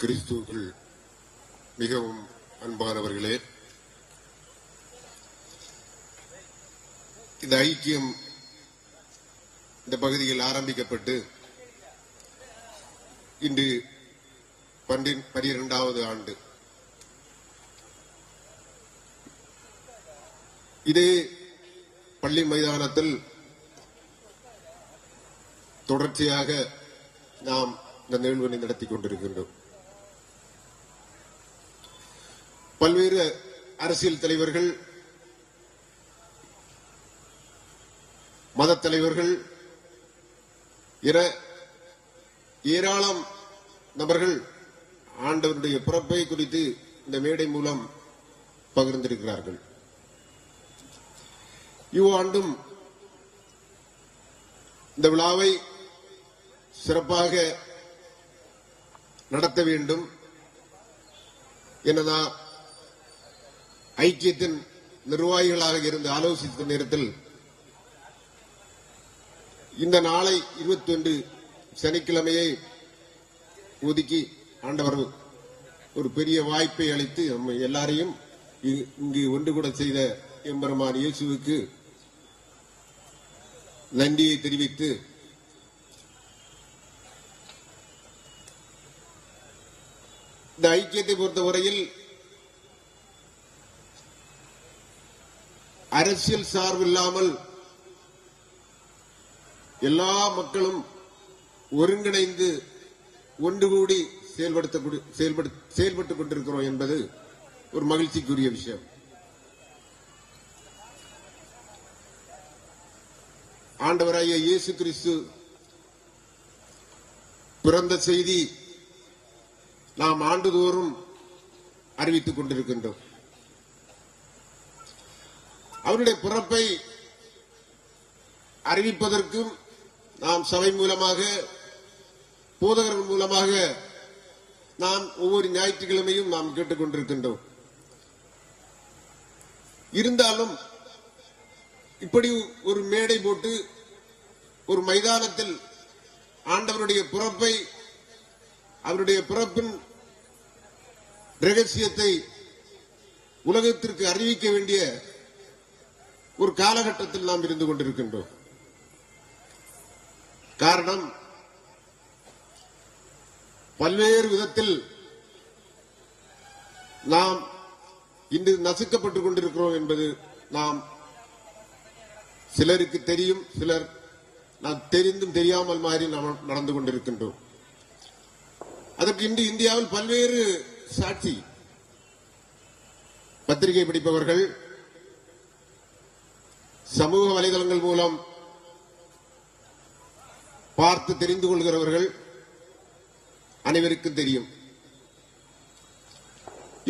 கிறிஸ்துவுக்குள் மிகவும் அன்பானவர்களே, இந்த ஐக்கியம் இந்த பகுதியில் ஆரம்பிக்கப்பட்டு இன்று 12வது ஆண்டு. இதே பள்ளி மைதானத்தில் தொடர்ச்சியாக நாம் இந்த நிகழ்வினை நடத்தி கொண்டிருக்கின்றோம். பல்வேறு அரசியல் தலைவர்கள், மத தலைவர்கள் என ஏராளம் நபர்கள் ஆண்டவருடைய பிறப்பை குறித்து இந்த மேடை மூலம் பகிர்ந்திருக்கிறார்கள். இவ்வாண்டும் இந்த விழாவை சிறப்பாக நடத்த வேண்டும் என்னதான் ஐக்கியத்தின் நிர்வாகிகளாக இருந்து ஆலோசித்த நேரத்தில் இந்த நாளை 21 சனிக்கிழமையை ஒதுக்கி ஆண்டவர் ஒரு பெரிய வாய்ப்பை அளித்து நம்ம எல்லாரையும் இங்கு ஒன்று கூட செய்த எம்பெருமான் இயேசுவுக்கு நன்றியை தெரிவித்து இந்த ஐக்கியத்தை பொறுத்தவரையில் அரசியல் சார்பில்லாமல் எல்லா மக்களும் ஒருங்கிணைந்து ஒன்று கூடி செயல்பட்டுக் கொண்டிருக்கிறோம் என்பது ஒரு மகிழ்ச்சிக்குரிய விஷயம். ஆண்டவராகிய இயேசு கிறிஸ்து பிறந்த செய்தி நாம் ஆண்டுதோறும் அறிவித்துக் கொண்டிருக்கின்றோம். அவருடைய பிறப்பை அறிவிப்பதற்கும் நாம் சபை மூலமாக, போதகர்கள் மூலமாக நாம் ஒவ்வொரு ஞாயிற்றுக்கிழமையும் நாம் கேட்டுக் கொண்டிருக்கின்றோம். இருந்தாலும் இப்படி ஒரு மேடை போட்டு ஒரு மைதானத்தில் ஆண்டவருடைய பிறப்பை, அவருடைய பிறப்பின் ரகசியத்தை உலகத்திற்கு அறிவிக்க வேண்டிய ஒரு காலகட்டத்தில் நாம் இருந்து கொண்டிருக்கின்றோம். காரணம், பல்வேறு விதத்தில் நாம் இன்று நசுக்கப்பட்டுக் கொண்டிருக்கிறோம் என்பது நாம் சிலருக்கு தெரியும், சிலர் நாம் தெரிந்தும் தெரியாமல் மாதிரி நாம் நடந்து கொண்டிருக்கின்றோம். அதற்கு இன்று இந்தியாவில் பல்வேறு சாட்சி, பத்திரிகை படிப்பவர்கள், சமூக வலைதளங்கள் மூலம் பார்த்து தெரிந்து கொள்கிறவர்கள் அனைவருக்கும் தெரியும்.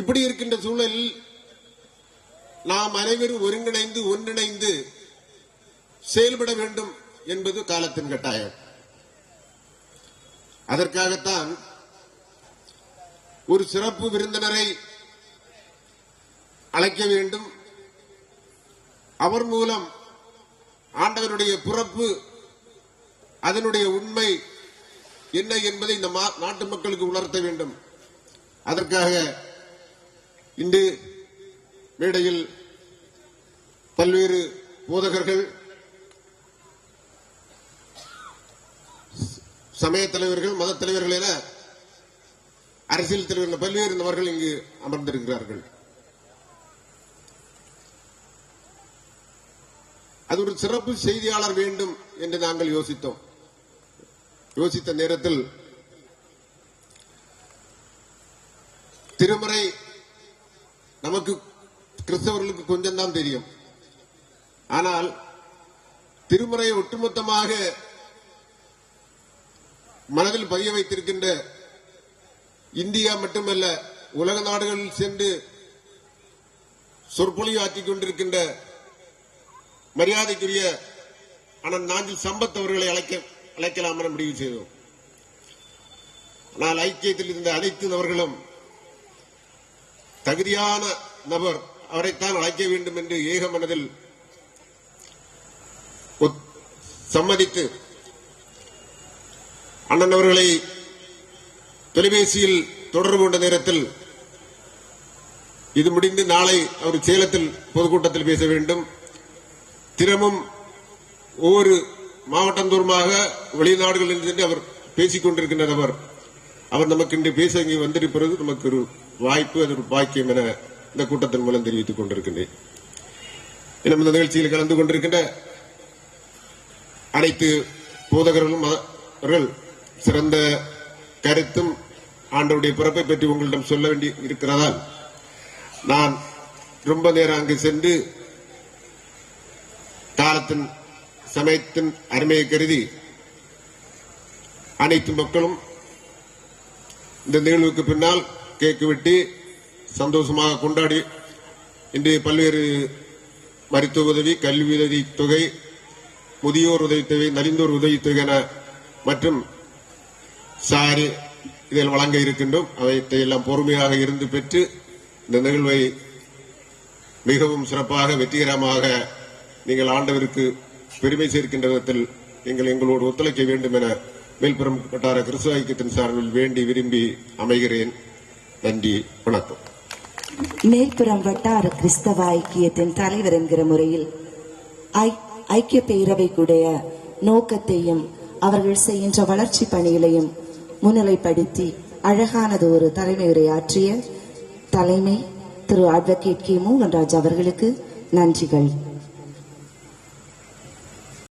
இப்படி இருக்கின்ற சூழலில் நாம் அனைவரும் ஒருங்கிணைந்து ஒன்றிணைந்து செயல்பட வேண்டும் என்பது காலத்தின் கட்டாயம். அதற்காகத்தான் ஒரு சிறப்பு விருந்தினரை அழைக்க வேண்டும். அவர் மூலம் ஆண்டவருடைய பிறப்பு, அதனுடைய உண்மை என்ன என்பதை இந்த நாட்டு மக்களுக்கு உணர்த்த வேண்டும். அதற்காக இன்று மேடையில் பல்வேறு போதகர்கள், சமய தலைவர்கள், மத தலைவர்கள் என அரசியல் தலைவர்கள் பல்வேறு நபர்கள் இங்கு அமர்ந்திருக்கிறார்கள். அது ஒரு சிறப்பு செய்தியாளர் வேண்டும் என்று நாங்கள் யோசித்தோம். யோசித்த நேரத்தில் திருமறை நமக்கு கிறிஸ்தவர்களுக்கு கொஞ்சம் தான் தெரியும். ஆனால் திருமறையை ஒட்டுமொத்தமாக மனதில் பதிய வைத்திருக்கின்ற, இந்தியா மட்டுமல்ல உலக நாடுகளில் சென்று சொற்பொழிவு ஆற்றிக் கொண்டிருக்கின்ற மரியாதைக்குரிய அண்ணன் நாஞ்சில் சம்பத் அவர்களை அழைக்கலாம் என முடிவு செய்தோம். ஆனால் ஐக்கியத்தில் இருந்த அனைத்து நபர்களும் தகுதியான நபர், அவரைத்தான் அழைக்க வேண்டும் என்று ஏக மனதில் சம்மதித்து அண்ணன் அவர்களை தொலைபேசியில் தொடர்பு கொண்ட நேரத்தில் இது முடிந்து நாளை அவர் சேலத்தில் பொதுக்கூட்டத்தில் பேச வேண்டும். தினமும் ஒவ்வொரு மாவட்டந்தோறுமாக வெளிநாடுகளில் சென்று அவர் பேசிக் கொண்டிருக்கின்ற அவர் நமக்கு இன்று பேச இங்கே வந்திருப்பது நமக்கு ஒரு வாய்ப்பு, அது ஒரு பாக்கியம் என இந்த கூட்டத்தின் மூலம் தெரிவித்துக் கொண்டிருக்கின்றேன். இந்த நிகழ்ச்சியில் கலந்து கொண்டிருக்கின்ற அனைத்து போதகர்களும் அவர்கள் சிறந்த கருத்தும் ஆண்டவருடைய பிறப்பை பற்றி உங்களிடம் சொல்ல வேண்டி இருக்கிறதால் நான் ரொம்ப நேரம் அங்கு சென்று காலத்தின் சமயத்தின் அருமையை கருதி அனைத்து மக்களும் இந்த நிகழ்வுக்கு பின்னால் கேக்கு வெட்டி சந்தோஷமாக கொண்டாடி இன்று பல்வேறு மருத்துவ உதவி, கல்வி உதவி தொகை, முதியோர் உதவித்தொகை, நலிந்தோர் உதவித்தொகை என மற்றும் சாரி இதில் வழங்க இருக்கின்றோம். அவற்றை எல்லாம் பொறுமையாக இருந்து பெற்று இந்த நிகழ்வை மிகவும் சிறப்பாக வெற்றிகரமாக நீங்கள் ஆண்டவருக்கு பெருமை சேர்க்கின்ற விதத்தில் நீங்கள் எங்களோடு ஒத்துழைக்க வேண்டும் என மேல்புறம் வட்டார கிறிஸ்தவ ஐக்கியத்தின் சார்பில் வேண்டி விரும்பி அமைகிறேன். நன்றி, வணக்கம். மேல்புறம் வட்டார கிறிஸ்தவ ஐக்கியத்தின் தலைவர் என்கிற முறையில் ஐக்கிய பேரவைக்குடைய நோக்கத்தையும் அவர்கள் செய்கின்ற வளர்ச்சி பணிகளையும் முன்னிலைப்படுத்தி அழகானது ஒரு தலைமை உரையாற்றிய தலைமை திரு அட்வொகேட் கே. மோகன்ராஜ் அவர்களுக்கு நன்றிகள்.